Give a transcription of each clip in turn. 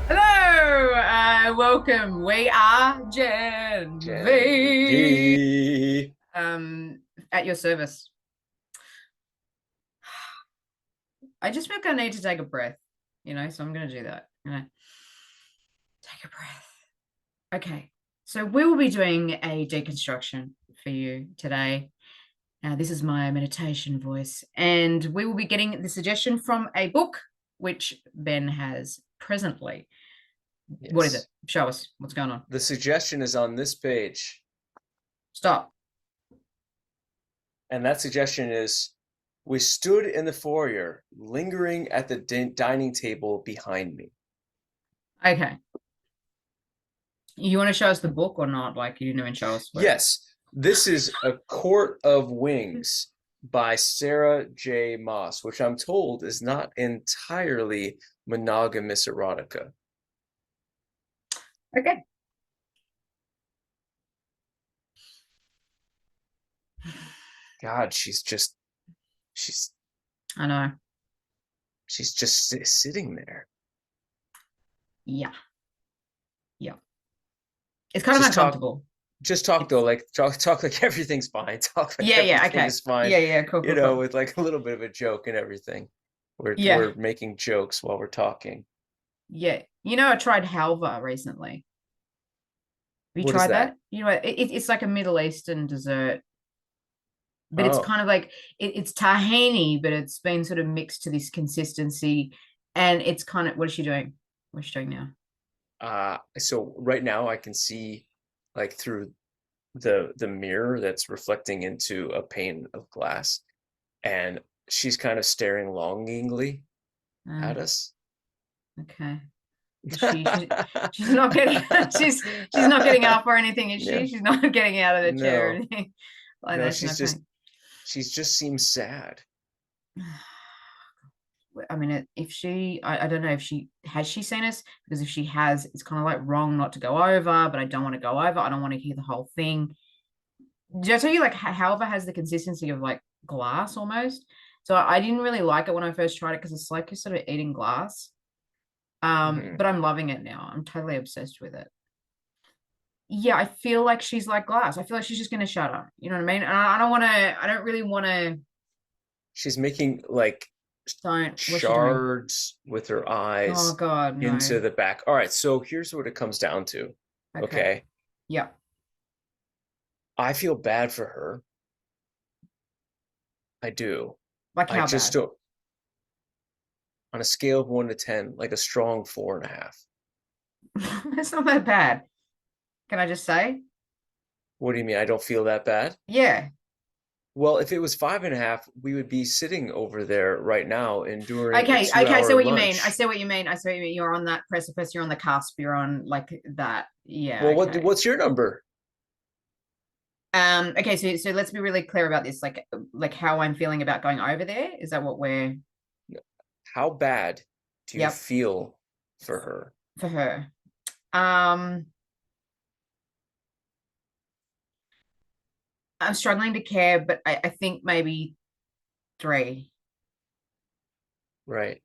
Hello, welcome. We are Gen V. V. At your service. I just feel like I need to take a breath, so I'm going to do that. I'm going to take a breath. Okay, so we will be doing a deconstruction for you today. This is my meditation voice, and we will be getting the suggestion from a book which Ben has presently. Yes. What is it? Show us what's going on. The suggestion is on this page. Stop. And that suggestion is, we stood in the foyer, lingering at the dining table behind me. Okay. You want to show us the book or not? Like, you didn't even show us. Yes. This is A Court of Wings by Sarah J. Maas, which I'm told is not entirely monogamous erotica. Okay. God, I know. She's just sitting there. Yeah. It's kind of uncomfortable. Just talk though, like talk like everything's fine. Talk like everything okay. Is fine. Cool. Cool. With like a little bit of a joke and everything. We're making jokes while we're talking. Yeah. I tried halva recently. Have you tried that? It's like a Middle Eastern dessert. But it's kind of like it's tahini, but it's been sort of mixed to this consistency. And it's kind of, what is she doing? What's she doing now? So right now I can see like through the mirror that's reflecting into a pane of glass, and she's kind of staring longingly at us. Okay. She's not getting she's not getting up or anything, is she? She's not getting out of the chair or anything. Like no, she's just seems sad. I mean, if she, I don't know if she has seen us, because if she has, it's kind of like wrong not to go over, but I don't want to go over. I don't want to hear the whole thing. Did I tell you, like, halva has the consistency of like glass almost? So I didn't really like it when I first tried it, because it's like you're sort of eating glass. But I'm loving it now. I'm totally obsessed with it. Yeah, I feel like she's like glass. I feel like she's just going to shut up. You know what I mean? And I don't really want to. She's making like shards with her eyes. Oh God, no. Into the back. All right, so here's what it comes down to. Okay. Yeah. I feel bad for her. I do. Like how bad? Don't. On a scale of 1 to 10, like a strong 4.5. That's not that bad. Can I just say? What do you mean? I don't feel that bad? Yeah. Well, if it was 5.5, we would be sitting over there right now enduring. Okay, I see what you mean. I see what you mean. You're on that precipice. You're on the cusp. You're on like that. Yeah. Well, what's your number? Okay, so let's be really clear about this. Like how I'm feeling about going over there. Is that what we're? How bad do you feel for her? For her, I'm struggling to care, but I think maybe 3. Right.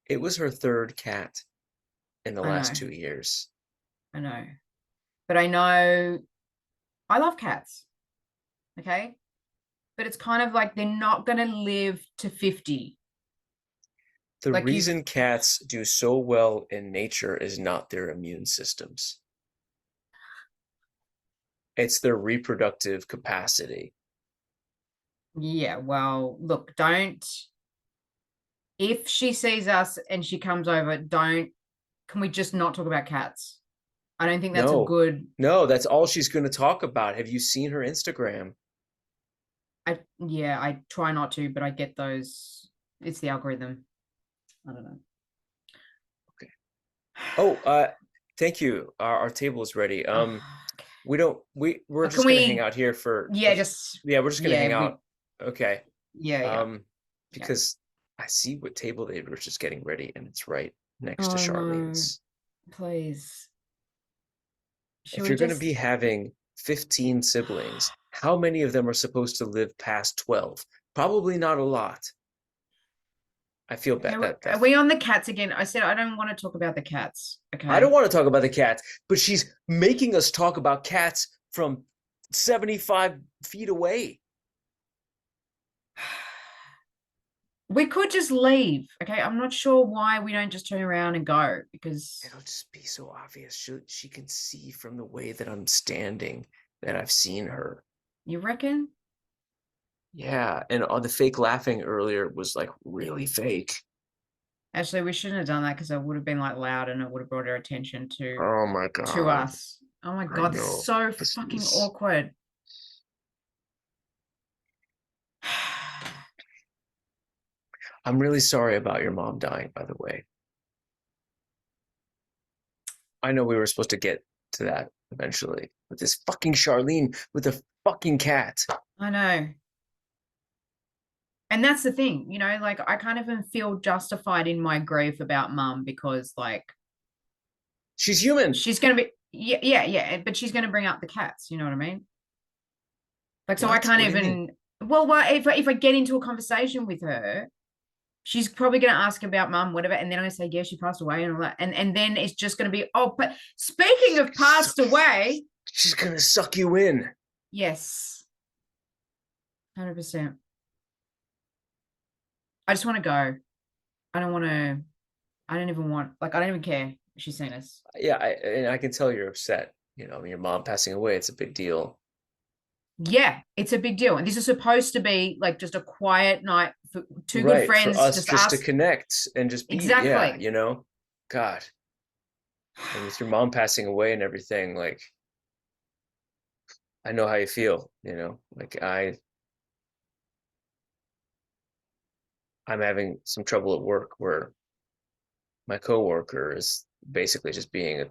It was her 3rd cat in the last 2 years. I know. But I know I love cats. Okay. But it's kind of like they're not going to live to 50. The reason cats do so well in nature is not their immune systems. It's their reproductive capacity. Yeah, well, look, if she sees us and she comes over, can we just not talk about cats? I don't think that's a good. No, that's all she's going to talk about. Have you seen her Instagram? I try not to, but I get those. It's the algorithm. I don't know. Okay. Oh, thank you. Our table is ready. We're just gonna hang out here for we're just gonna hang out. Okay. Yeah. Because I see what table they were just getting ready, and it's right next to Charlene's. No. Please. If you're gonna be having 15 siblings, how many of them are supposed to live past 12? Probably not a lot. I feel Okay, bad that are we on the cats again? I said I don't want to talk about the cats. I don't Okay. want to talk about the cats, but she's making us talk about cats from 75 feet away. We could just leave. Okay. I'm not sure why we don't just turn around and go because It'll just be so obvious. She can see from the way that I'm standing that I've seen her. you reckon? Yeah, and the fake laughing earlier was like really fake. Actually, we shouldn't have done that because it would have been like loud and it would have brought her attention Oh my to God. us. Oh my I God, this is know. so This fucking is. awkward. I'm really sorry about your mom dying, by the way. I know we were supposed to get to that eventually. But this fucking Charlene with a fucking cat. I know. And that's the thing, like I can't even feel justified in my grief about mum because like She's human. she's gonna be yeah, but she's gonna bring up the cats, you know what I mean? Like so I What? can't What do you mean? even well if I get into a conversation with her, she's probably gonna ask about mum, whatever, and then I say, yeah, she passed away and all that. And then it's just gonna be, oh, but speaking of passed away, She's gonna suck you in. yes, 100%. I just want to go. I don't want to. I don't even want. Like I don't even care if she's seen us. Yeah, and I can tell you're upset. You know, your mom passing away, it's a big deal. Yeah, it's a big deal. And this is supposed to be like just a quiet night for two good Right, for friends, us just just to us. connect and just be, yeah, Exactly. you know? God. And with your mom passing away and everything, like I know how you feel, you know? Like I'm having some trouble at work where my coworker is basically just being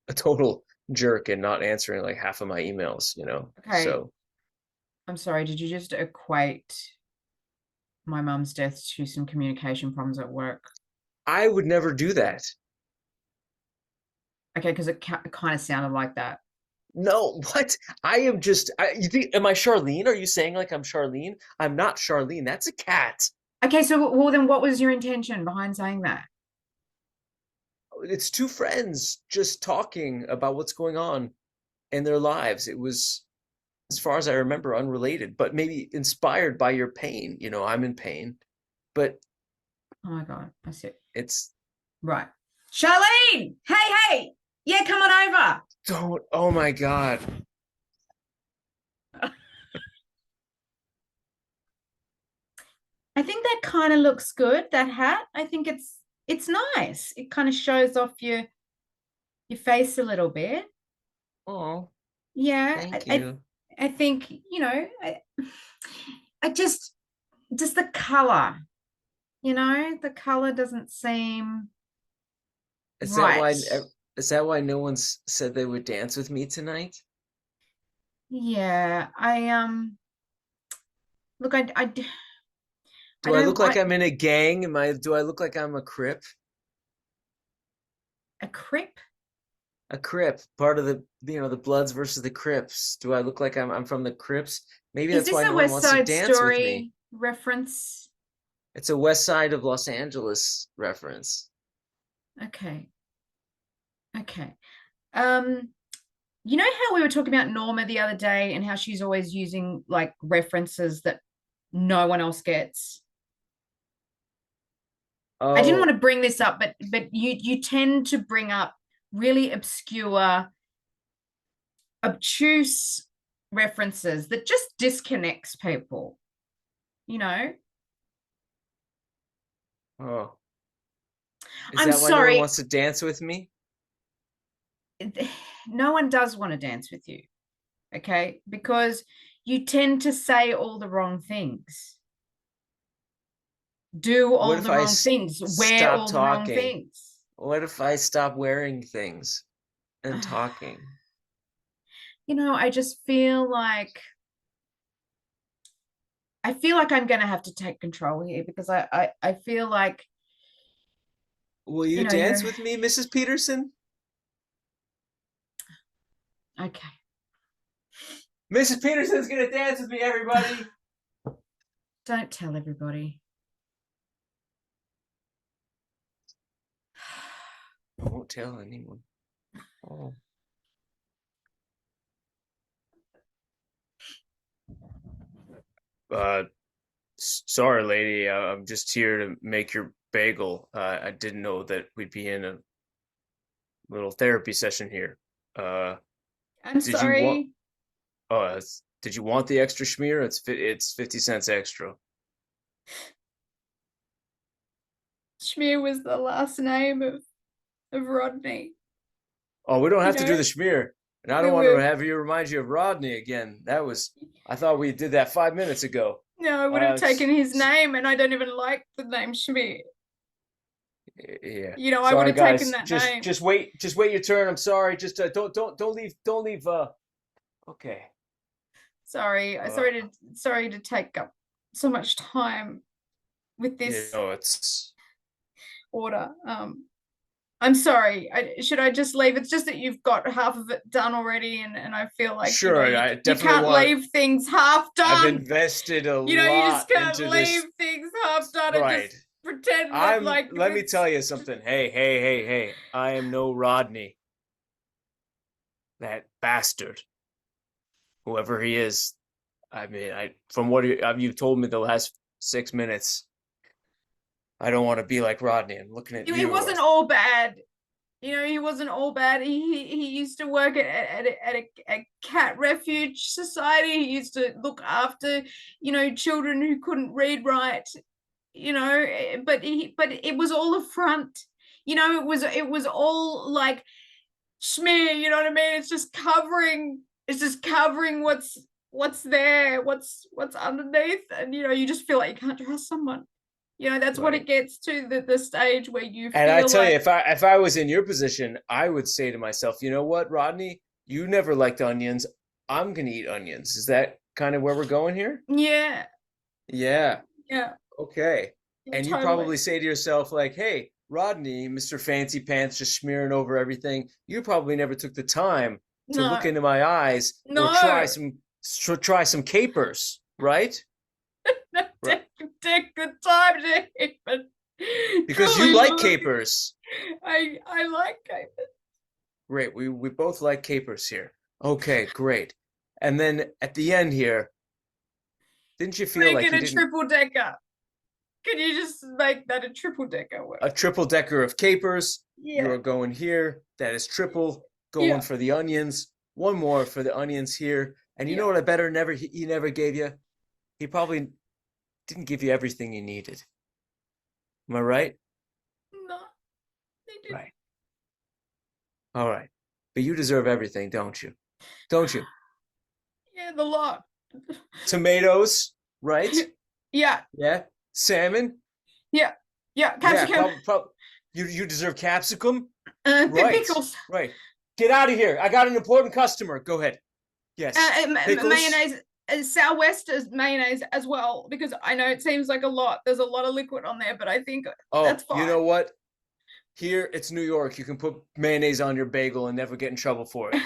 a total jerk and not answering like half of my emails, you know? Okay. So I'm sorry. Did you just equate my mum's death to some communication problems at work? I would never do that. Okay, because it kind of sounded like that. No, what? I am just. You think? Am I Charlene? Are you saying like I'm Charlene? I'm not Charlene. That's a cat. Okay, so well then what was your intention behind saying that? It's two friends just talking about what's going on in their lives. It was, as far as I remember, unrelated, but maybe inspired by your pain. You know, I'm in pain, but Oh my God, I see. it's Right. Charlene! Hey! Yeah, come on over. don't. Oh my God. I think that kind of looks good, that hat. I think it's nice. It kind of shows off your face a little bit. Oh, Yeah, thank I you. I think, I just the color, the color doesn't seem Is that right. why? Is that why no one's said they would dance with me tonight? Yeah, look, I Do I don't look like I'm in a gang? Am I? Do I look like I'm a Crip? a crip. A Crip, part of the Bloods versus the Crips. Do I look like I'm from the Crips? Maybe Is that's this why a no one West wants to Side dance with me. Story reference? It's a West Side of Los Angeles reference. Okay. Okay. Um, you know how we were talking about Norma the other day and how she's always using like references that no one else gets? I didn't want Oh, to bring this up, but you tend to bring up really obscure, obtuse references that just disconnects people, you know? oh. Is I'm that why no one sorry. wants to dance with me? No one does want to dance with you, okay? Because you tend to say all the wrong things, do What all if the I wrong things, wear stop all the wrong talking? things. What if I stop wearing things and talking? I just feel like I'm going to have to take control here because I feel like, Will you you're dance with me, Mrs. Peterson? okay. Mrs. Peterson's gonna dance with me, everybody. Don't tell everybody. tell anyone. Oh. Sorry, lady. I'm just here to make your bagel. I didn't know that we'd be in a little therapy session here. I'm Did you want? sorry. Did you want the extra schmear? It's 50 cents extra. Schmear was the last name of Rodney. Oh, we don't You have to do know, the schmear, and I we don't want to were. have you remind you of Rodney again. I thought we did that 5 minutes ago. No, I would have taken his name, and I don't even like the name Schmear. Yeah. You know, I would Sorry, have taken guys. that Just name. just wait. Just wait your turn. I'm sorry. Just don't leave. Okay. Sorry, sorry to take up so much time with this It's order. I'm sorry. Should I just leave? It's just that you've got half of it done already, and I feel like sure. you, I you definitely can't want. leave things half I've done. invested a You just lot can't into leave this. things half done and Right. just pretend that Let me tell you something. Hey. I am no Rodney. That bastard. Whoever he is. I mean, from what you've told me the last 6 minutes, I don't want to be like Rodney. I'm looking at you. He wasn't all bad. He wasn't all bad. He used to work at a cat refuge society. He used to look after, children who couldn't read right. But it was all a front. It was all like schmear. You know what I mean? It's just covering. It's just covering what's there, what's underneath, and you just feel like you can't trust someone. That's what it gets to the stage where you feel. And I tell like, you, if I was in your position, I would say to myself, you know what, Rodney, you never liked onions. I'm gonna eat onions. Is that kind of where we're going here? Yeah. Yeah. Yeah. Okay. And you Totally. probably say to yourself, like, hey, Rodney, Mr. Fancy Pants, just smearing over everything. You probably never took the time to look into my eyes or try some capers, right? Take the time to even. Because you like capers. I like capers. Great. We both like capers here. Okay, great. And then at the end here, didn't you feel like you didn't triple decker? Can you just make that a triple decker work? a triple decker of capers? Yeah. You are going here. That is triple. Going for the onions. One more for the onions here. And you know what he never gave you? He probably didn't give you everything you needed. Am I right? No, they didn't. Right. All right. But you deserve everything, don't you? Don't you? Yeah, the lot. Tomatoes, right? Yeah. Yeah. Salmon. Yeah. Yeah. Capsicum. Yeah. You deserve capsicum. Right. Pickles. Right. Get out of here. I got an important customer. Go ahead. Yes. Mayonnaise. Southwest mayonnaise as well, because I know it seems like a lot. There's a lot of liquid on there, but I think that's fine. You know what? Here, it's New York. You can put mayonnaise on your bagel and never get in trouble for it.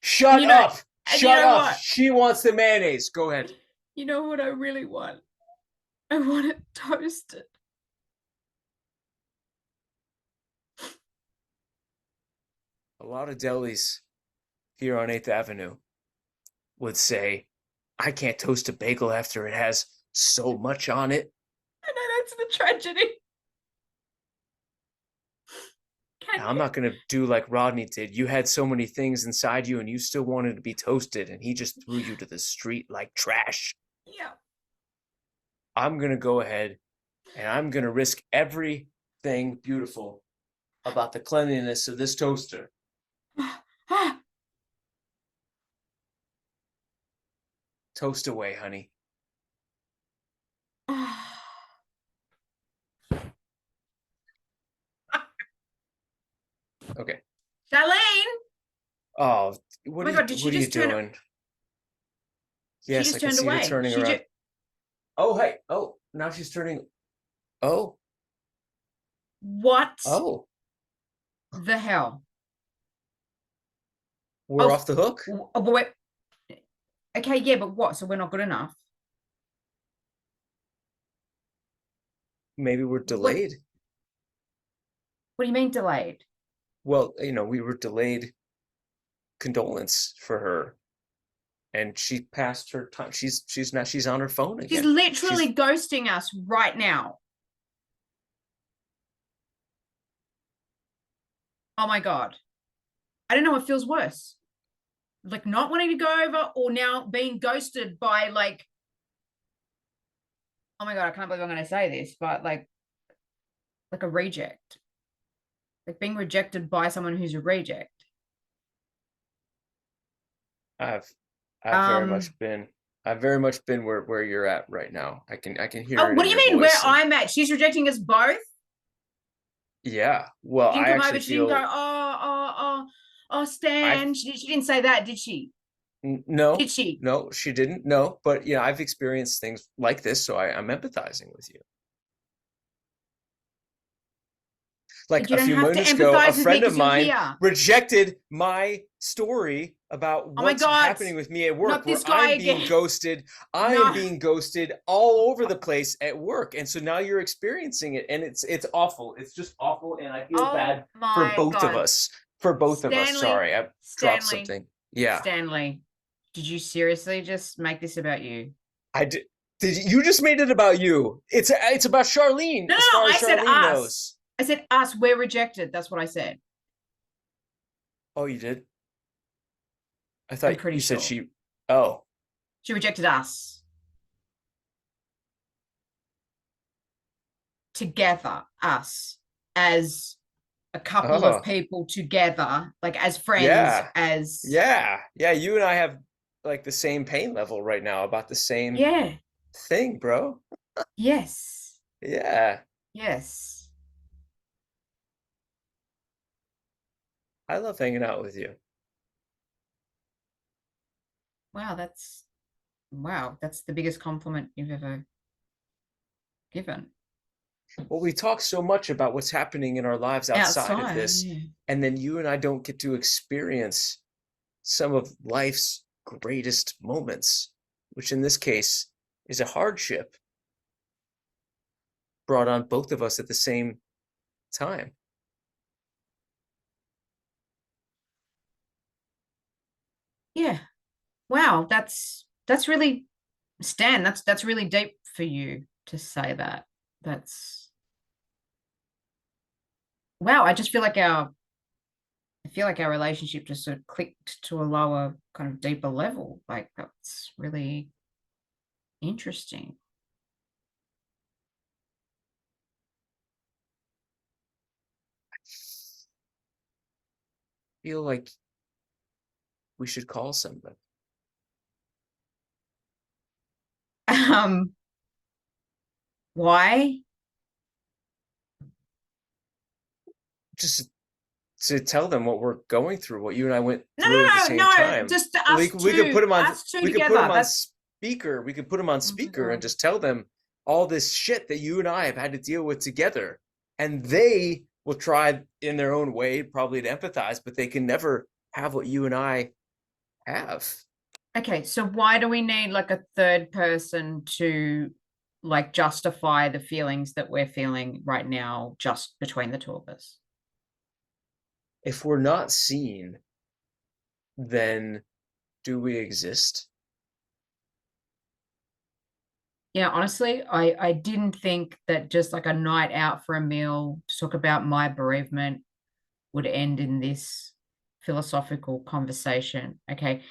Shut up! Shut up! What? She wants the mayonnaise. Go ahead. You know what I really want? I want it toasted. A lot of delis here on 8th Avenue would say, I can't toast a bagel after it has so much on it. I know, that's the tragedy. I'm not going to do like Rodney did. You had so many things inside you and you still wanted to be toasted, and he just threw you to the street like trash. Yeah. I'm going to go ahead and I'm going to risk everything beautiful about the cleanliness of this toaster. Toast away, honey. Okay. Charlene! Oh, what are you doing? Yes, I can see her turning around. Oh, hey. Oh, now she's turning. Oh. What? Oh. The hell? We're off the hook? Oh, wait. Okay, yeah, but what? So we're not good enough? Maybe we're delayed. What do you mean delayed? Well, we were delayed condolence for her, and she passed her time. She's on her phone She's again. literally ghosting us right now. Oh my God. I don't know what feels worse. Like not wanting to go over or now being ghosted by like, oh my God, I can't believe I'm going to say this, but like a reject. Like being rejected by someone who's a reject. I've I've very Um, much been I've very much been where you're at right now. I can hear oh, it what in do you your mean where voice. And I'm at? She's rejecting us both. yeah, well, She didn't I come over. actually She didn't go, feel Stan. I've She didn't say that, did she? no, Did she? no, she didn't. No, but I've experienced things like this, so I'm empathizing with you. Like You a don't few have to moments ago, a empathize with me friend of because you're mine here. rejected my story about Oh my what's God. happening with me at work, Not where this guy I'm being again. ghosted. I am No. being ghosted all over the place at work. And so now you're experiencing it, and it's awful. It's just awful, and I feel Oh bad for my both of God. us. For both of us. Stanley, Sorry, I dropped Stanley, something. Yeah. Stanley. Did you seriously just make this about you? I did you just made it about you. It's about Charlene, No, no, as no. far as I said Charlene us. knows. I said us. We're rejected. That's what I said. Oh, you did? I I'm thought pretty you said sure. she. Oh. She rejected us together, us as a couple of Oh. people together, like as friends, Yeah. as Yeah. Yeah, you and I have like the same pain level right now about the same yeah, thing, bro. yes, Yeah. yes. I love hanging out with you. Wow, that's the biggest compliment you've ever given. Well, we talk so much about what's happening in our lives outside of Outside, this, yeah. and then you and I don't get to experience some of life's greatest moments, which in this case is a hardship brought on both of us at the same time. Yeah. Wow, that's really Stan, that's really deep for you to say that. That's wow, I feel like our relationship just sort of clicked to a lower, kind of deeper level. Like that's really interesting. I feel like we should call somebody. Um, why? Just to tell them what we're going through, what you and I went No, through at the no, same no, no. time. Just We could put them on us two together. That's speaker. We could put them on oh my speaker and God. just tell them all this shit that you and I have had to deal with together. And they will try in their own way probably to empathize, but they can never have what you and I have. Okay, so why do we need like a third person to like justify the feelings that we're feeling right now just between the two of us? If we're not seen, then do we exist? Yeah, honestly, I didn't think that just like a night out for a meal to talk about my bereavement would end in this philosophical conversation. Okay.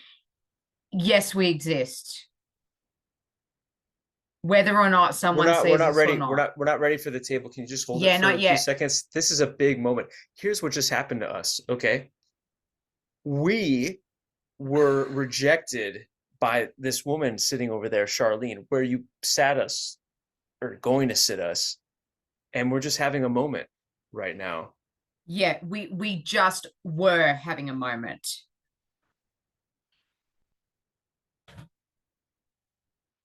Yes, we exist. Whether or not someone We're sees not us or ready. not. We're not ready for the table. Can you just hold it Yeah, for not a few yet. seconds? This is a big moment. Here's what just happened to us, okay? We were rejected by this woman sitting over there, Charlene, where you sat us or going to sit us, and we're just having a moment right now. Yeah, we just were having a moment.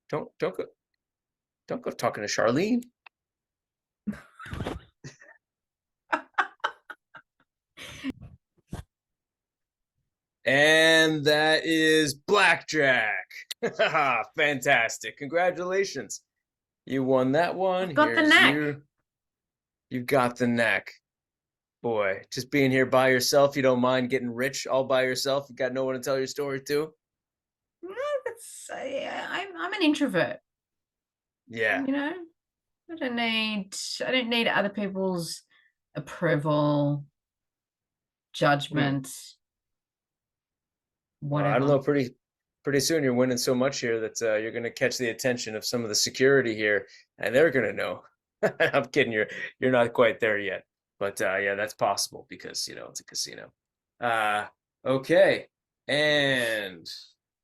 Don't go talking to Charlene. And that is blackjack. Fantastic. Congratulations. You won that one. I've got the Here's knack. you. You got the neck. Boy, just being here by yourself, you don't mind getting rich all by yourself? You got no one to tell your story to? No, that's yeah, I'm an introvert. Yeah. You know, I don't need other people's approval, Hmm. judgment, Well, I don't know. whatever. Pretty soon you're winning so much here that you're going to catch the attention of some of the security here, and they're going to know. I'm kidding. You're not quite there yet, but yeah, that's possible because it's a casino. Uh, okay, and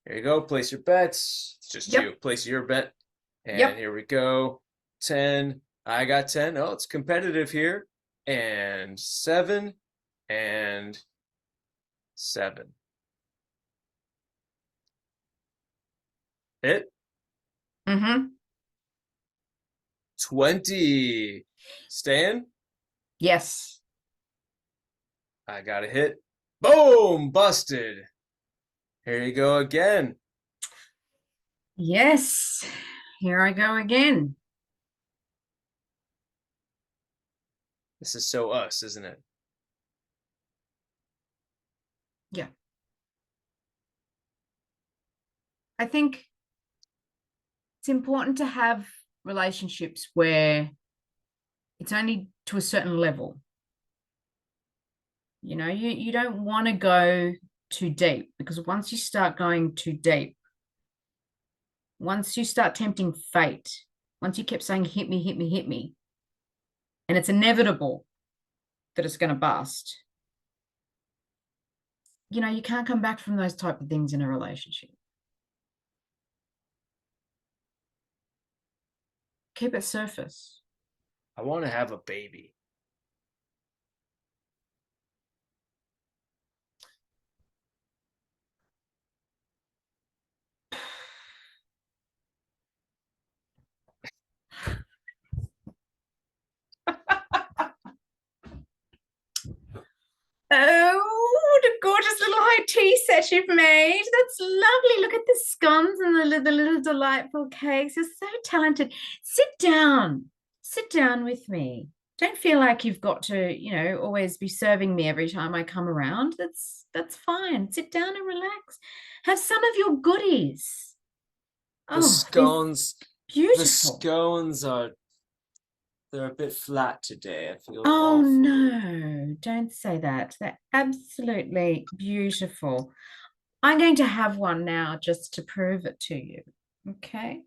here you go. Place your bets. It's just you. Yep. Place your bet, and Yep. here we go. 10. I got 10. Oh, it's competitive here, and 7 and 7. Hit. Mm-hmm. 20. Stan, Yes. I got a hit. Boom! Busted. Here you go again. Yes. Here I go again. This is so us, isn't it? Yeah. I think it's important to have relationships where it's only to a certain level. You don't want to go too deep, because once you start going too deep, once you start tempting fate, once you kept saying, hit me, hit me, hit me, and it's inevitable that it's going to bust, you can't come back from those type of things in a relationship. Keep it surface. I want to have a baby. Oh, what a gorgeous little high tea set you've made. That's lovely. Look at the scones and the little delightful cakes. You're so talented. Sit down. Sit down with me. Don't feel like you've got to, always be serving me every time I come around. That's fine. Sit down and relax. Have some of your goodies. The Oh, these scones, the beautiful. scones they're a bit flat today. I feel Oh awful. no, don't say that. They're absolutely beautiful. I'm going to have one now just to prove it to you. Okay.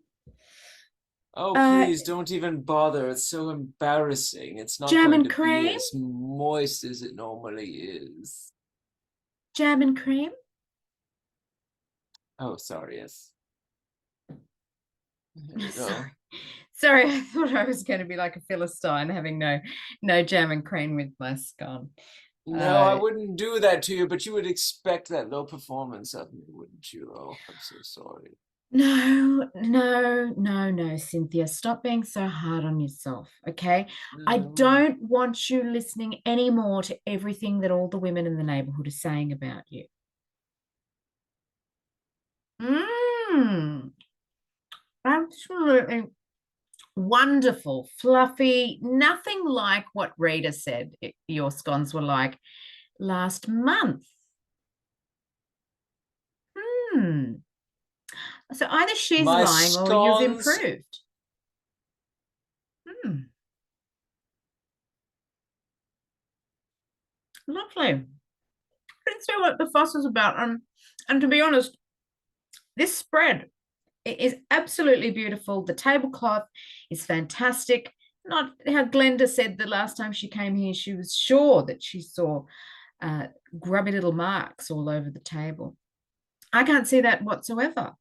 Oh, Uh, please don't even bother. It's so embarrassing. It's not jam going and to be cream, as moist as it normally is. jam and cream. Oh, sorry. Yes. There you Sorry. go. Sorry, I thought I was going to be like a Philistine having no jam and cream with my scone. No, I Uh, wouldn't do that to you, but you would expect that low performance of me, wouldn't you? Oh, I'm so sorry. no, Cynthia. Stop being so hard on yourself, okay? I Um, don't want you listening anymore to everything that all the women in the neighborhood are saying about you. Mm, absolutely wonderful, fluffy, nothing like what Rita said your scones were like last month. Hmm. So either she's my lying or you've scones. improved. Hmm. Lovely. Let's see what the fuss is about. And to be honest, this spread is absolutely beautiful. The tablecloth is fantastic. Not how Glenda said the last time she came here, she was sure that she saw uh, grubby little marks all over the table. I can't see that whatsoever.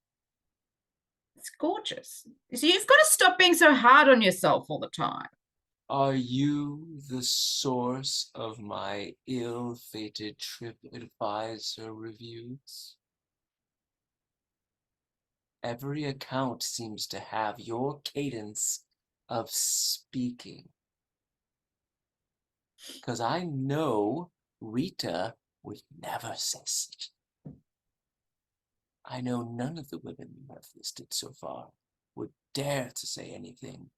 It's gorgeous. So you've got to stop being so hard on yourself all the time. Are you the source of my ill-fated TripAdvisor reviews? Every account seems to have your cadence of speaking. Because I know Rita would never say such. I know none of the women you have listed so far would dare to say anything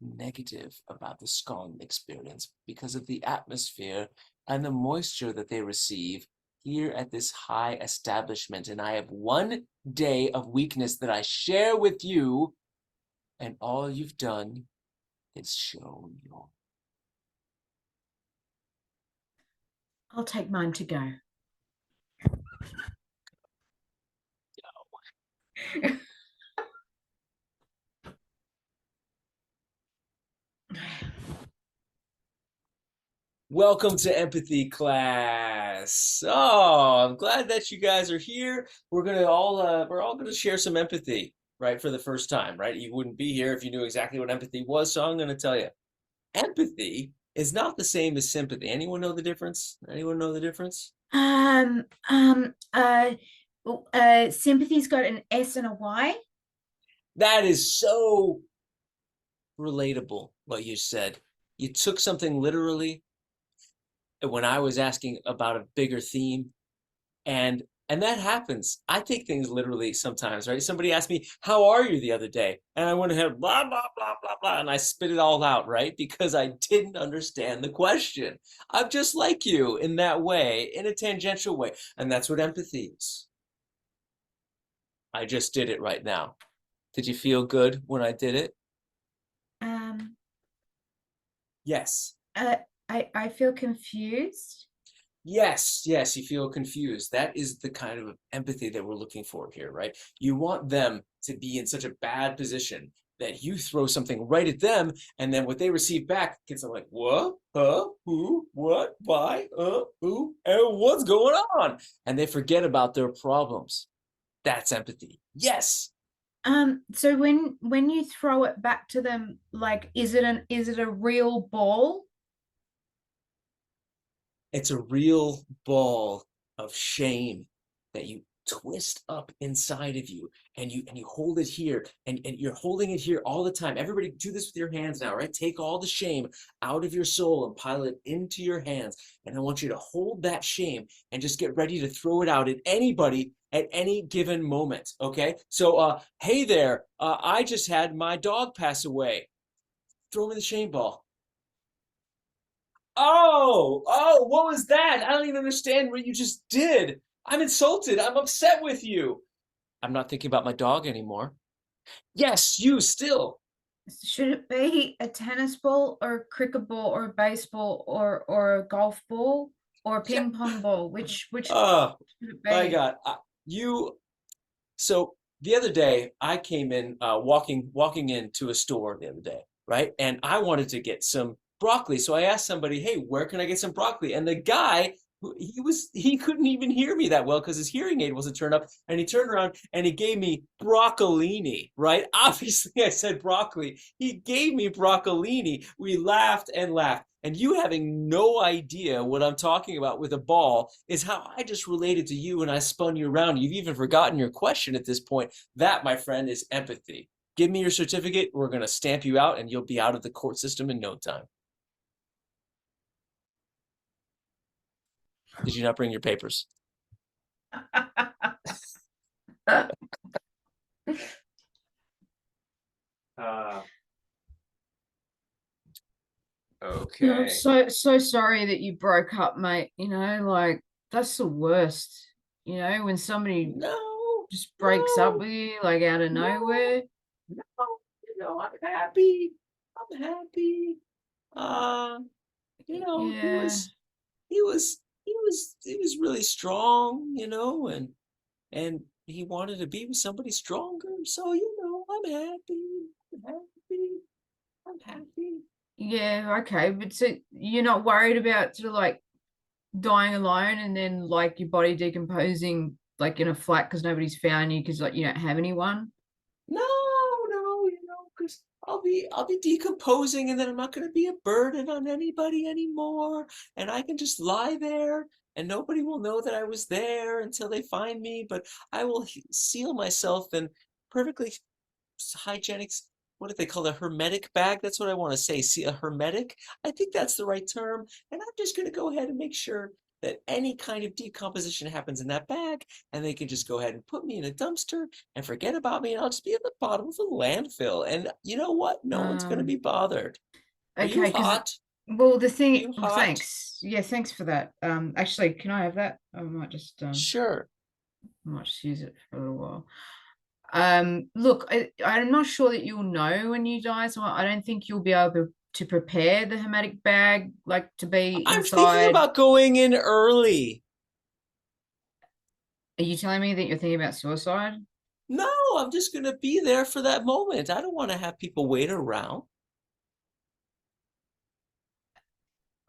negative about the scone experience because of the atmosphere and the moisture that they receive here at this high establishment. And I have one day of weakness that I share with you, and all you've done is show your. I'll take mine to go. Welcome to empathy class. Oh, I'm glad that you guys are here. We're all gonna share some empathy, right, for the first time, right? You wouldn't be here if you knew exactly what empathy was, so I'm gonna tell you. Empathy is not the same as sympathy. Anyone know the difference? Anyone know the difference? Um, Sympathy's got an S and a Y. That is so relatable, what you said. You took something literally when I was asking about a bigger theme, and that happens. I take things literally sometimes, right? Somebody asked me, "How are you?" the other day, and I went ahead, blah blah blah blah blah, and I spit it all out, right? Because I didn't understand the question. I'm just like you in that way, in a tangential way, and that's what empathy is. I just did it right now. Did you feel good when I did it? Um, Yes. I feel confused. Yes, yes, you feel confused. That is the kind of empathy that we're looking for here, right? You want them to be in such a bad position that you throw something right at them, and then what they receive back gets them like, what? Huh? Who? What? Why? Who? And what's going on? And they forget about their problems. That's empathy. Yes. So when you throw it back to them, like, is it a real ball? It's a real ball of shame that you twist up inside of you, and you hold it here, and you're holding it here all the time. Everybody do this with your hands now, right? Take all the shame out of your soul and pile it into your hands. And I want you to hold that shame and just get ready to throw it out at anybody at any given moment. Okay? So hey there, I just had my dog pass away. Throw me the shame ball. Oh, what was that? I don't even understand what you just did. I'm insulted. I'm upset with you. I'm not thinking about my dog anymore. Yes, you still. Should it be a tennis ball or a cricket ball or a baseball or a golf ball or a Yeah. ping pong ball? Which Oh, should it my be? God. You. So the other day, I came in, walking into a store the other day, right? And I wanted to get some broccoli. So I asked somebody, "Hey, where can I get some broccoli?" And the guy, he couldn't even hear me that well because his hearing aid wasn't turned up. And he turned around and he gave me broccolini, right? Obviously, I said broccoli. He gave me broccolini. We laughed and laughed. And you having no idea what I'm talking about with a ball is how I just related to you and I spun you around. You've even forgotten your question at this point. That, my friend, is empathy. Give me your certificate. We're going to stamp you out and you'll be out of the court system in no time. Did you not bring your papers? Uh, Yeah, I'm okay. so sorry that you broke up, mate. Like, that's the worst. When somebody No, just breaks up no, with you, like, out of no, nowhere. no. I'm happy. I'm happy. Uh, he Yeah. was he was really strong, and he wanted to be with somebody stronger. So, I'm happy. I'm happy. I'm happy. Yeah, okay. But so you're not worried about sort of like dying alone and then like your body decomposing like in a flat because nobody's found you because like you don't have anyone? No, no, because I'll be decomposing, and then I'm not going to be a burden on anybody anymore, and I can just lie there, and nobody will know that I was there until they find me. But I will seal myself in perfectly hygienic. What do they call a hermetic bag? That's what I want to say. See, a hermetic. I think that's the right term, and I'm just going to go ahead and make sure that any kind of decomposition happens in that bag, and they can just go ahead and put me in a dumpster and forget about me, and I'll just be at the bottom of a landfill. And you know what? No one's going to be bothered. Are you Okay, because hot? well, the Are thing. you Oh, hot? thanks. Yeah, thanks for that. Actually, can I have that? I Sure. might just use it for a little while. Look, I'm not sure that you'll know when you die, so I don't think you'll be able to prepare the hermetic bag like to be I'm thinking inside. about going in early. Are you telling me that you're thinking about suicide? No, I'm just going to be there for that moment. I don't want to have people wait around.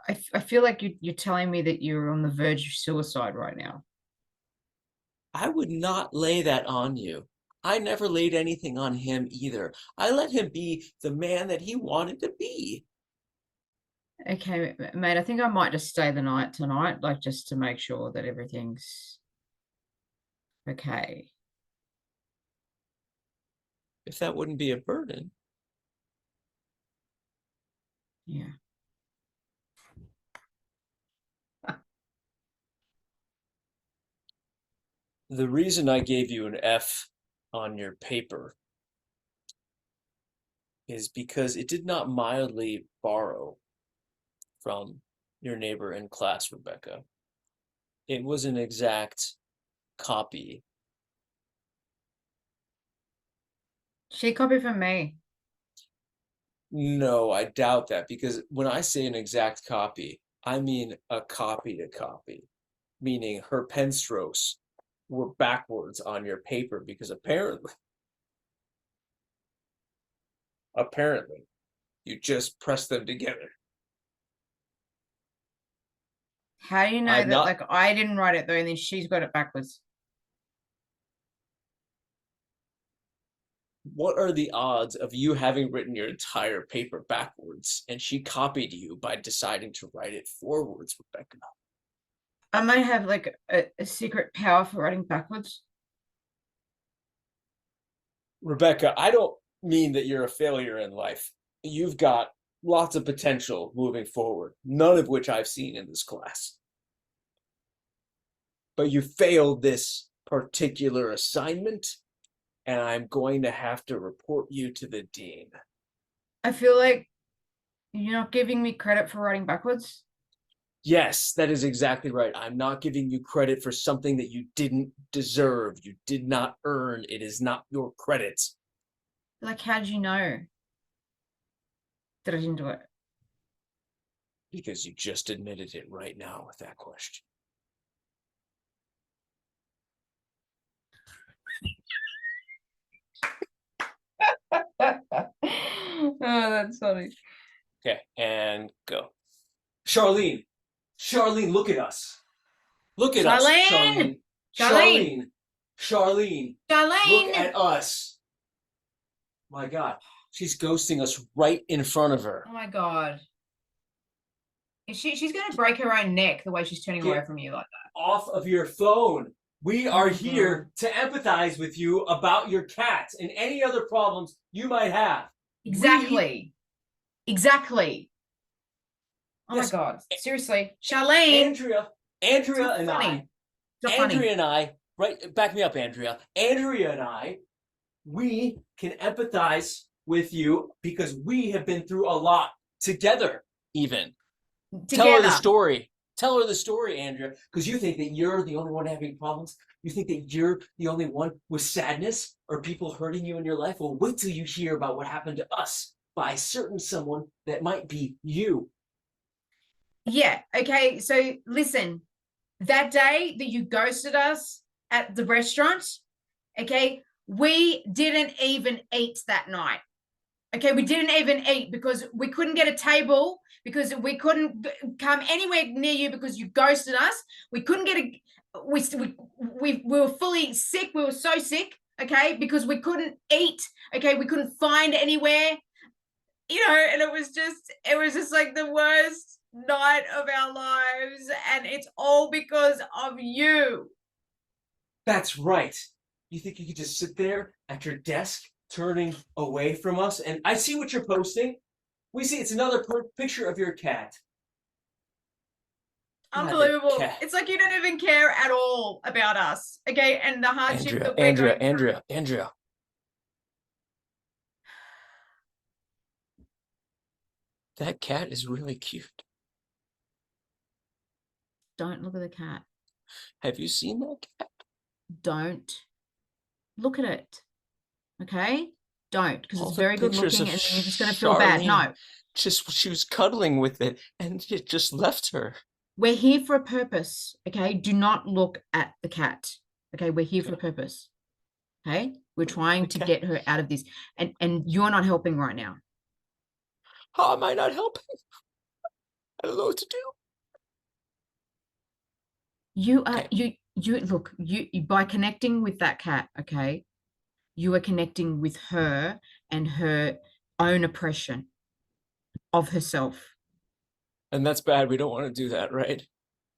I feel like you're telling me that you're on the verge of suicide right now. I would not lay that on you. I never laid anything on him either. I let him be the man that he wanted to be. Okay, mate, I think I might just stay the night tonight, like just to make sure that everything's okay. If that wouldn't be a burden. Yeah. The reason I gave you an F on your paper is because it did not mildly borrow from your neighbor in class, Rebecca. It was an exact copy. She copied from me. No, I doubt that, because when I say an exact copy, I mean a copy to copy, meaning her pen strokes were backwards on your paper, because apparently you just press them together. How do you know I'm that, not. like, I didn't write it though, and then she's got it backwards? What are the odds of you having written your entire paper backwards and she copied you by deciding to write it forwards, Rebecca? I might have like a secret power for writing backwards. Rebecca, I don't mean that you're a failure in life. You've got lots of potential moving forward, none of which I've seen in this class. But you failed this particular assignment, and I'm going to have to report you to the dean. I feel like you're not giving me credit for writing backwards. Yes, that is exactly right. I'm not giving you credit for something that you didn't deserve. You did not earn. It is not your credit. Like, how'd you know that I didn't do it? Because you just admitted it right now with that question. Oh, that's funny. Okay, and go. Charlene, look at us. Look at us, Charlene. Charlene! Charlene, look at us. My God, she's ghosting us right in front of her. Oh my God. She's going to break her own neck the way she's turning away from you like that. Off of your phone. We are here to empathize with you about your cat and any other problems you might have. Exactly. Exactly. Oh my God. Seriously. Charlene. Andrea and I, right, back me up, Andrea. Andrea and I, we can empathize with you because we have been through a lot together, even. Tell her the story. Tell her the story, Andrea, because you think that you're the only one having problems. You think that you're the only one with sadness or people hurting you in your life. Well, wait till you hear about what happened to us by a certain someone that might be you. Yeah. Okay. So listen, that day that you ghosted us at the restaurant, okay, we didn't even eat that night. Okay, we didn't even eat because we couldn't get a table, because we couldn't come anywhere near you because you ghosted us. We couldn't get we were fully sick. We were so sick, okay, because we couldn't eat. Okay, we couldn't find anywhere, and it was just like the worst night of our lives, and it's all because of you. That's right. You think you could just sit there at your desk turning away from us? And I see what you're posting. We see it's another picture of your cat. Unbelievable. cat. It's like you don't even care at all about us. Okay. And the hardship that we're going through. Andrea. That cat is really cute. Don't look at the cat. Have you seen that cat? Don't look at it. Okay? Don't, because it's very good pictures looking of and then you're just going to feel bad. Charlene, No. she was cuddling with it and it just left her. We're here for a purpose. Okay? Do not look at the cat. Okay? We're here for a purpose. Okay? We're trying to get her out of this. And you're not helping right now. How am I not helping? I don't know what to do. You are you look, you by connecting with that cat, okay, you are connecting with her and her own oppression of herself. And that's bad. We don't want to do that, right?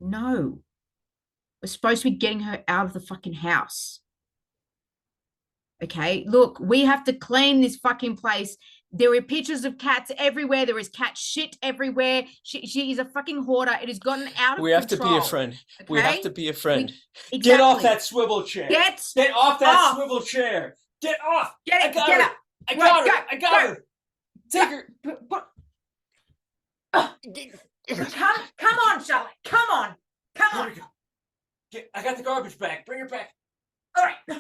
No. We're supposed to be getting her out of the fucking house. Okay, look, we have to clean this fucking place. There are pictures of cats everywhere. There is cat shit everywhere. She is a fucking hoarder. It has gotten out of We have control. to be a friend. Okay? We have to be a friend. Exactly. Get off that swivel chair. Get off that off. Swivel chair. Get off. Get it. Get her. up. I got her. I got her. Take her. Come on, Charlotte. Come on. Come on. I got the garbage bag. Bring her back. All right.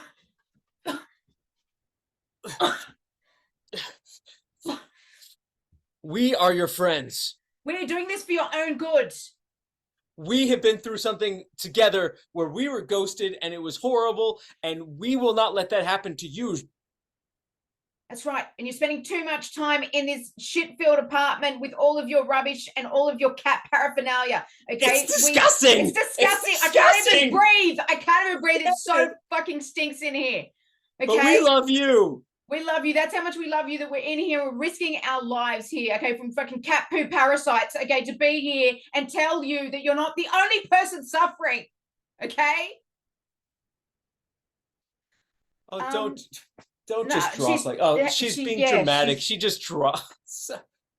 We are your friends. We are doing this for your own good. We have been through something together where we were ghosted and it was horrible, and we will not let that happen to you. That's right. And you're spending too much time in this shit-filled apartment with all of your rubbish and all of your cat paraphernalia. Okay? It's disgusting. It's disgusting. I can't even breathe. I can't even breathe. It so fucking stinks in here. Okay? But we love you. We love you. That's how much we love you, that we're in here. We're risking our lives here, okay, from fucking cat poo parasites, okay, to be here and tell you that you're not the only person suffering, okay? Oh, don't no, just drop like, oh, she's being dramatic. She just drops.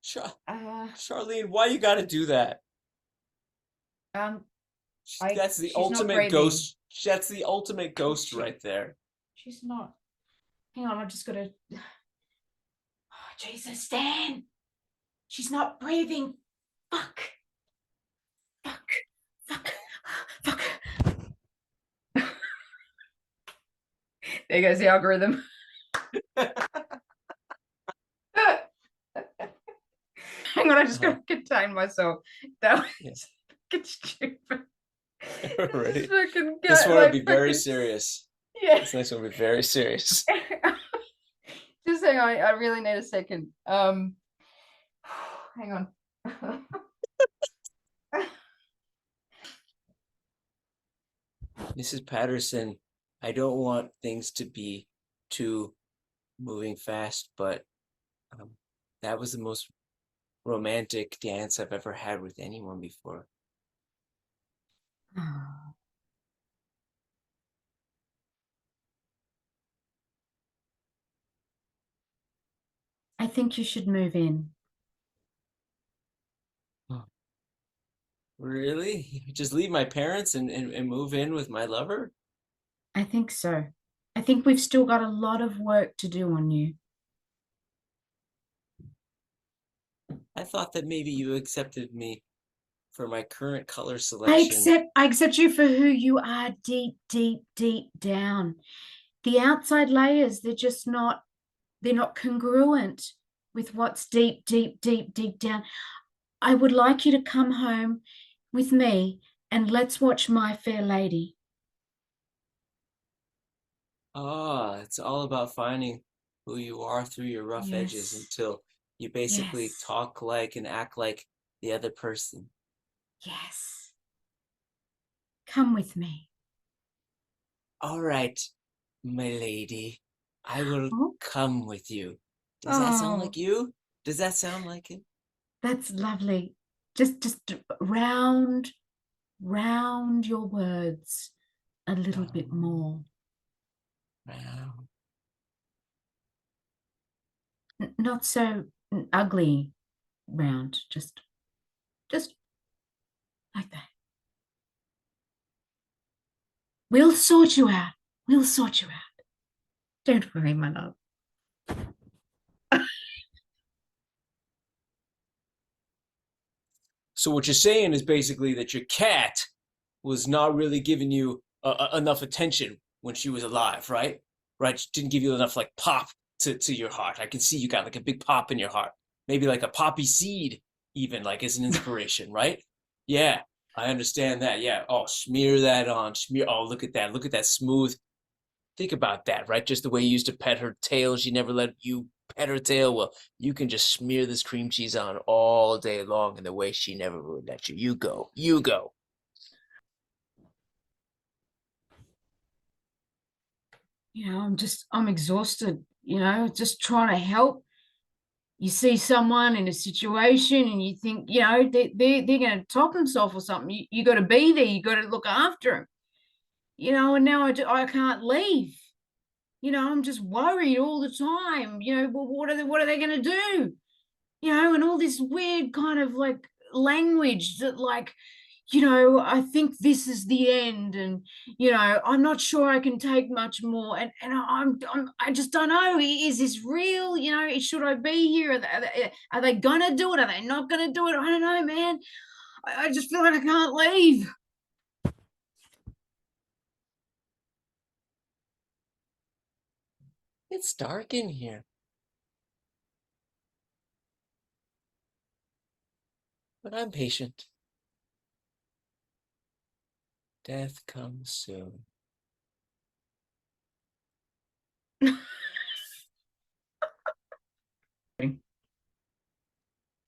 Charlene, why you gotta do that? That's the ultimate ghost. That's the ultimate ghost right there. She's not. Hang on, I just gotta. Oh, Jesus, Stan! She's not breathing. Fuck. There goes the algorithm. Hang on, I just gotta contain myself. That was fucking stupid. Right. This one will be very serious. Yeah. This next one will be very serious. Just hang on, I really need a second. Hang on. Mrs. Patterson, I don't want things to be too moving fast, but that was the most romantic dance I've ever had with anyone before. I think you should move in. Really? Just leave my parents and move in with my lover? I think so. I think we've still got a lot of work to do on you. I thought that maybe you accepted me for my current color selection. I accept you for who you are deep, deep, deep down. The outside layers, they're not congruent with what's deep, deep, deep, deep down. I would like you to come home with me and let's watch My Fair Lady. Oh, it's all about finding who you are through your rough edges until you basically talk like and act like the other person. Yes. Come with me. All right, my lady. I will come with you. Does that sound like you? Does that sound like it? That's lovely. Just round your words a little bit more. Round. Not so ugly round, just like that. We'll sort you out. We'll sort you out. Don't worry, my love. So what you're saying is basically that your cat was not really giving you enough attention when she was alive, right? Right? She didn't give you enough like pop to your heart. I can see you got like a big pop in your heart. Maybe like a poppy seed, even like as an inspiration, right? Yeah, I understand that. Yeah. Oh, smear that on. Smear. Oh, look at that. Look at that smooth. Think about that, right? Just the way you used to pet her tail. She never let you pet her tail. Well, you can just smear this cream cheese on all day long in the way she never would let you. You go. You go. I'm exhausted, just trying to help. You see someone in a situation and you think, they're going to top themselves or something. You got to be there. You got to look after them, and now I can't leave. I'm just worried all the time. Well, what are they going to do? And all this weird kind of like language that like, I think this is the end, and I'm not sure I can take much more, and I just don't know. Is this real? Should I be here? Are they gonna do it? Are they not gonna do it? I don't know, man. I just feel like I can't leave. It's dark in here. But I'm patient. Death comes soon.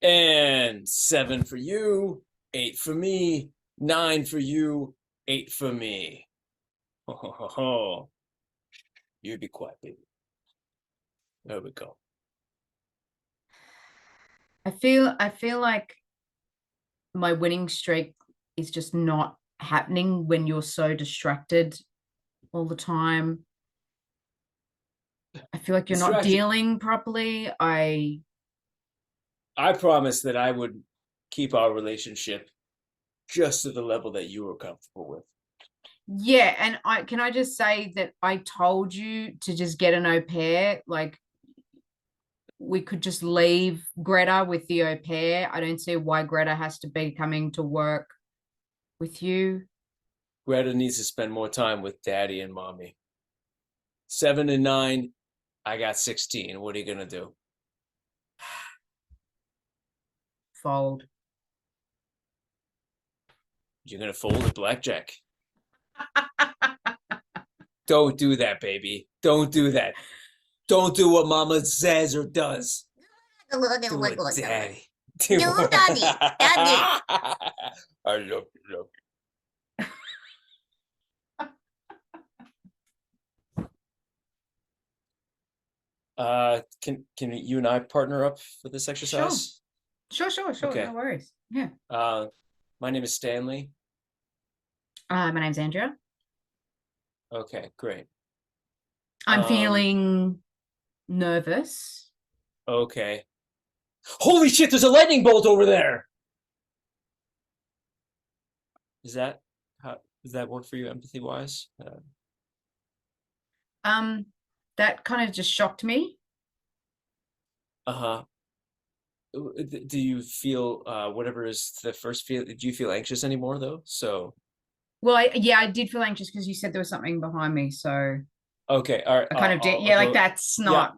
And 7 for you, 8 for me, 9 for you, 8 for me. Ho, ho, ho, ho. You be quiet, baby. There we go. I feel like my winning streak is just not happening when you're so distracted all the time. I feel like you're not Distracted. dealing properly. I I promised that I would keep our relationship just to the level that you were comfortable with. Yeah, and I just say that I told you to just get an au pair. Like, we could just leave Greta with the au pair. I don't see why Greta has to be coming to work with you. Greta needs to spend more time with daddy and mommy. 7 and 9, I got 16. What are you gonna do? Fold. You're gonna fold a blackjack. Don't do that, baby. Don't do that. Don't do what mama says or does. Do it, daddy. Do No, daddy. Daddy. I love you. Can you and I partner up for this exercise? Sure. Okay. No worries. Yeah. My name is Stanley. My name's Andrea. Okay, great. I'm feeling nervous. Okay. Holy shit, there's a lightning bolt over there! Does that work for you empathy-wise? That kind of just shocked me. Uh-huh. Do you feel whatever is the first feel? Do you feel anxious anymore though? So Well, I did feel anxious because you said there was something behind me, so okay, all right. I kind of did. Yeah, like that's not.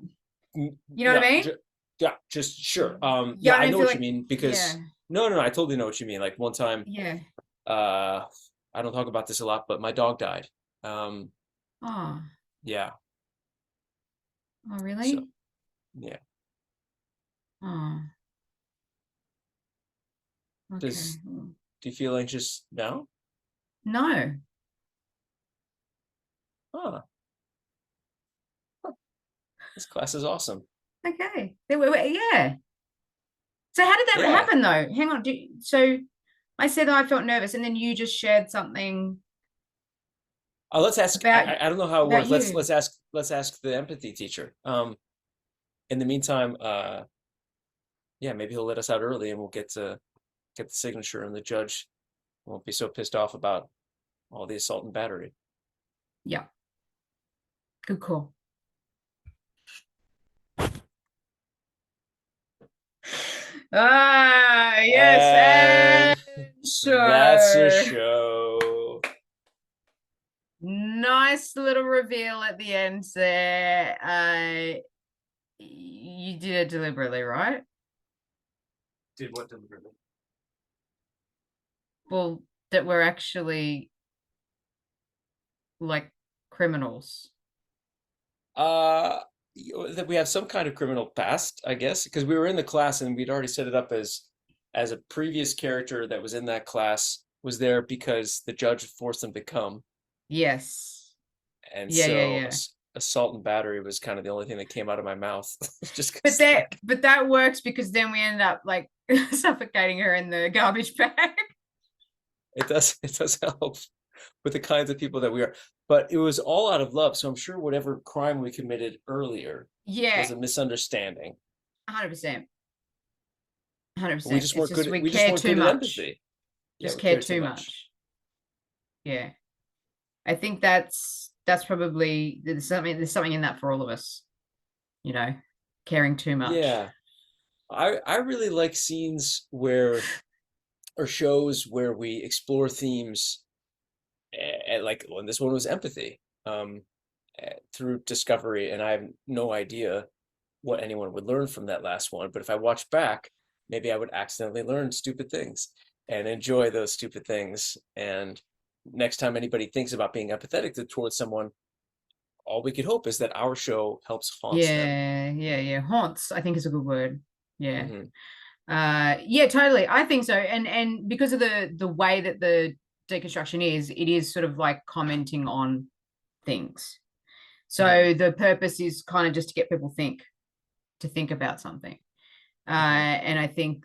You know what I mean? Yeah, just sure. Yeah, I know what like, you mean because yeah. no, I totally know what you mean. Like one time, Yeah. I don't talk about this a lot, but my dog died. Oh. Yeah. Oh, really? So, yeah. Oh. Okay. Do you feel anxious now? No. Huh. This class is awesome. Okay. Yeah. So how did that Yeah. happen though? Hang on. So I said I felt nervous, and then you just shared something. Let's ask. About, I don't know how it about works. you. Let's ask the empathy teacher. In the meantime, yeah, maybe he'll let us out early, and we'll get the signature, and the judge won't be so pissed off about all the assault and battery. Yeah. Good call. Yes, And and that's a show. show. Nice little reveal at the end there. You did it deliberately, right? Did what deliberately? Well, that we're actually like criminals. That we have some kind of criminal past, I guess, because we were in the class and we'd already set it up as a previous character that was in that class was there because the judge forced them to come, Yes. and Yeah, yeah, so yeah. assault and battery was kind of the only thing that came out of my mouth. Just But 'cause, that works because then we ended up like suffocating her in the garbage bag. it does help with the kinds of people that we are. But it was all out of love, so I'm sure whatever crime we committed earlier Yeah, was a misunderstanding. 100%. We 100%. just It's weren't just good. we We just care weren't too good at much. empathy. Yeah, Just we care care too too much. much. Yeah. I think that's probably there's something in that for all of us, you know, caring too much. Yeah, I really like scenes where or shows where we explore themes, and like when this one was empathy, through discovery, and I have no idea what anyone would learn from that last one. But if I watch back, maybe I would accidentally learn stupid things and enjoy those stupid things. And next time anybody thinks about being empathetic towards someone, all we could hope is that our show helps haunts them. Yeah. Haunts, I think is a good word. Yeah. Hmm. Yeah, totally. I think so. And because of the way that the deconstruction is, it is sort of like commenting on things. So Hmm. the purpose is kind of just to get people to think about something. Hmm. And I think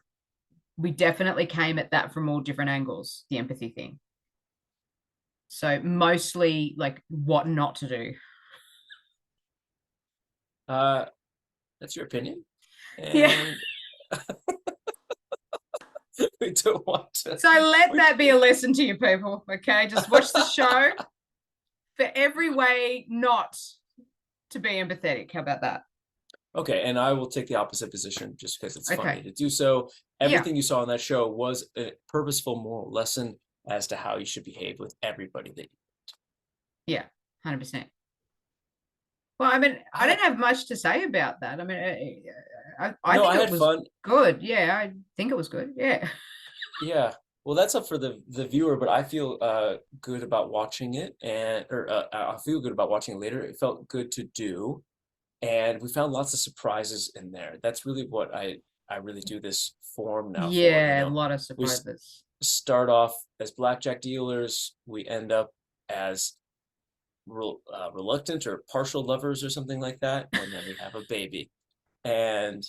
we definitely came at that from all different angles, the empathy thing. So mostly like what not to do. Uh, that's your opinion, Yeah. and we don't want to. So let We, that be a lesson to you people. Okay. Just watch the show for every way not to be empathetic. How about that? okay, and I will take the opposite position just because it's funny Okay. to do so. Yeah. Everything you saw on that show was a purposeful moral lesson as to how you should behave with everybody that Yeah. 100%. Well, I mean, I don't have much to say about that. I mean, I no, think I it had was fun. good. Yeah, I think it was good. Yeah. Yeah. Well, that's up for the viewer, but I feel good about watching it, and or I feel good about watching it later. It felt good to do, and we found lots of surprises in there. That's really what I really do this form now for, you Yeah, a know. lot of We surprises. start off as blackjack dealers, we end up as reluctant or partial lovers or something like that, and then we have a baby. And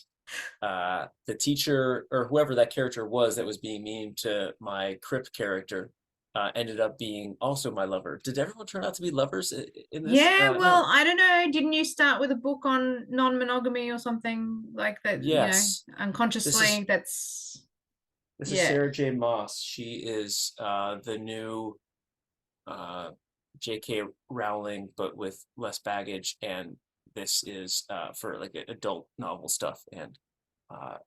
the teacher or whoever that character was that was being mean to my Crip character ended up being also my lover. Did everyone turn out to be lovers in this? Yeah, well, No. I don't know. Didn't you start with a book on non-monogamy or something like that, Yes. This unconsciously? is this is Yeah. Sarah J. Maas. She is the new uh, J.K. Rowling, but with less baggage. And this is for like adult novel stuff. And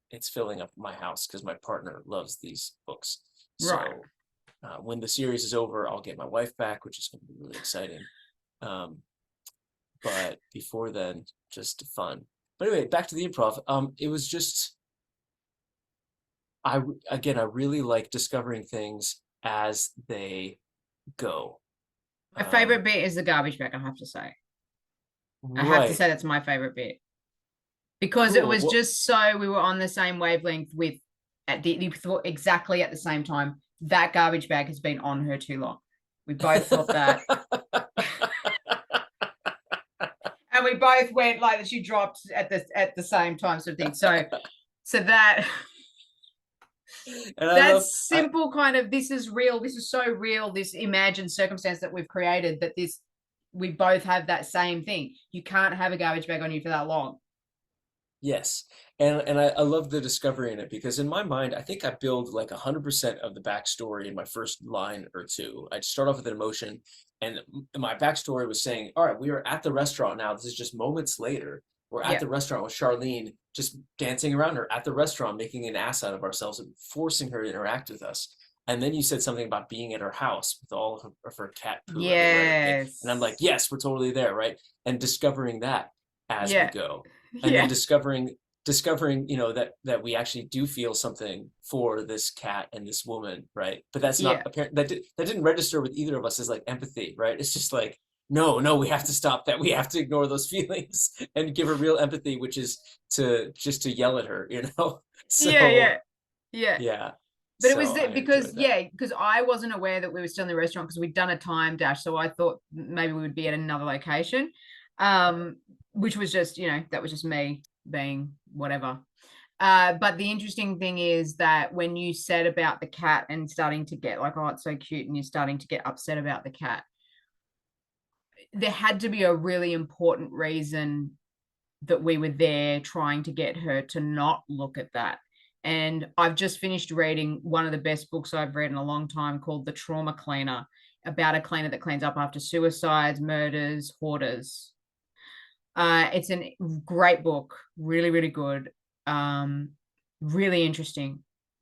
it's filling up my house because my partner loves these books. Right. So when the series is over, I'll get my wife back, which is going to be really exciting. But before then, just fun. But anyway, back to the improv. It was just I really like discovering things as they go. My favorite bit is the garbage bag, I have to say. I have to Right. say that's my favorite bit. Because it Cool. was just so we were on the same wavelength with exactly at the same time. That garbage bag has been on her too long. We both thought that. And we both went like that she dropped at the same time, sort of thing. So that And I that love simple kind of this is real, this is so real, this imagined circumstance that we've created, that this we both have that same thing. You can't have a garbage bag on you for that long. Yes. And I love the discovery in it because in my mind, I think I build like 100% of the backstory in my first line or two. I'd start off with an emotion, and my backstory was saying, all right, we are at the restaurant now. This is just moments later. We're at Yeah. the restaurant with Charlene, just dancing around her at the restaurant, making an ass out of ourselves and forcing her to interact with us. And then you said something about being at her house with all of her cat poo everywhere. And I'm like, Yes. yes, we're totally there, right? And discovering that as we Yeah. go. And then Yeah. discovering that we actually do feel something for this cat and this woman, right? But that's not Yeah. apparent. That didn't register with either of us as like empathy, right? It's just like, no, we have to stop that. We have to ignore those feelings and give her real empathy, which is to yell at her, Yeah. So Yeah. yeah. But it was So I because, enjoyed that. because I wasn't aware that we were still in the restaurant because we'd done a time dash. So I thought maybe we would be at another location, which was just, that was just me being whatever. But the interesting thing is that when you said about the cat and starting to get like, oh, it's so cute, and you're starting to get upset about the cat, there had to be a really important reason that we were there trying to get her to not look at that. And I've just finished reading one of the best books I've read in a long time called The Trauma Cleaner, about a cleaner that cleans up after suicides, murders, hoarders. It's a great book, really, really good, really interesting.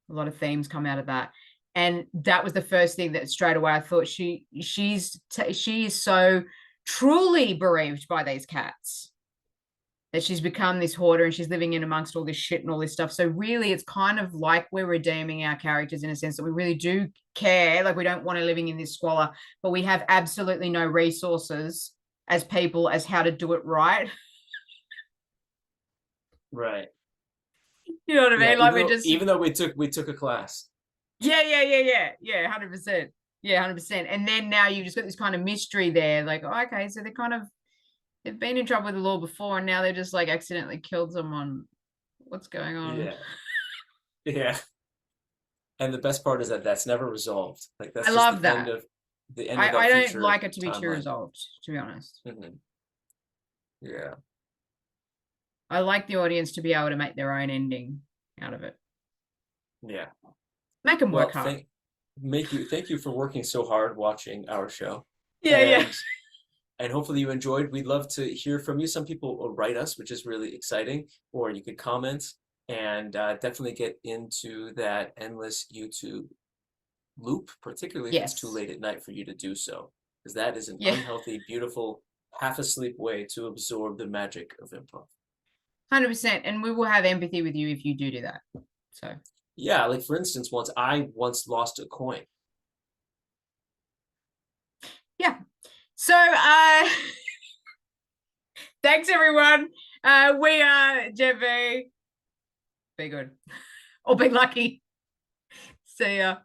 A lot of themes come out of that. And that was the first thing that straight away I thought she is so truly bereaved by these cats, that she's become this hoarder and she's living in amongst all this shit and all this stuff. So really it's kind of like we're redeeming our characters in a sense that we really do care. Like we don't want her living in this squalor, but we have absolutely no resources as people as how to do it right. Right. You know what I mean? Like even though we took a class. Yeah, 100%. Yeah, 100%. And then now you've just got this kind of mystery there. Like, oh, okay, so they've been in trouble with the law before, and now they've just like accidentally killed someone. What's going on? Yeah. Yeah. And the best part is that that's never resolved. Like that's I just love the that. end of that I don't future like it to be too timeline. resolved, to be honest. Yeah. I like the audience to be able to make their own ending out of it. Yeah. Make them work hard. Thank you for working so hard watching our show. Yeah. And hopefully you enjoyed. We'd love to hear from you. Some people will write us, which is really exciting, or you could comment and definitely get into that endless YouTube loop, particularly if it's too late at night for you to do so, because that is an unhealthy, beautiful, half asleep way to absorb the magic of improv. 100%. And we will have empathy with you if you do that. So yeah, like for instance, I once lost a coin. Yeah. So thanks everyone. We are JB. Be good. Or be lucky. See ya.